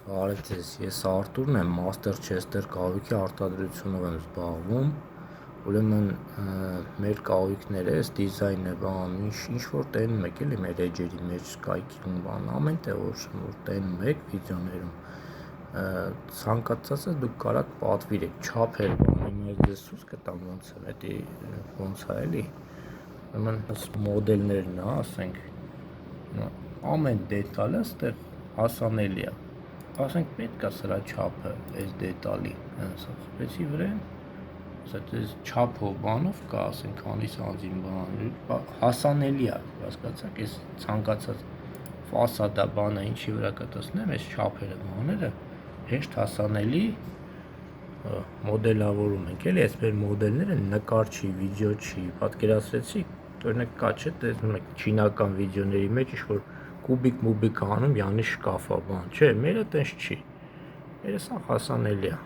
Բարև ձեզ, ես Արտուրն եմ, Master Chester կահույքի արտադրությունով եմ զբաղվում, ուրեմն մեր կահույքները, այս դիզայնը, ինչ-որ տենում եք էլի մեր էջերի մեջ, Skype-ում, ամեն տեղ որ տենում եք վիդեոներում, ցանկացածը դուք կարաք պատվիրեք, չափեր, հիմա ես ցույց կտամ ոնց է էլի, ուրեմն մոդելներն է, ասենք, ամեն դետալը ստեղ հասանելի է, ասենք պետք է սրա չափը, այս դետալի, խփեցի վրան, այս չափով բանով կա, ասենք, անից անձին հասանելի է, հասկացաք, այս ցանկացած ֆասադա բանը, ինչի վրա կտեսնեմ, այս չափերը բաները, հեշտ հասանելի մոդելավորում ենք, էլի, այս մեր մոդելները նկար չի, վիդեո չի, պատկերացրեցի, օրինակ կա չէ, տեսնում եք չինական վիդեոների մեջ ինչ-որ կուբիկ անում, յանի շկաֆ է, բան, չէ, մերը տենց չի, մերը սա հասանելի է։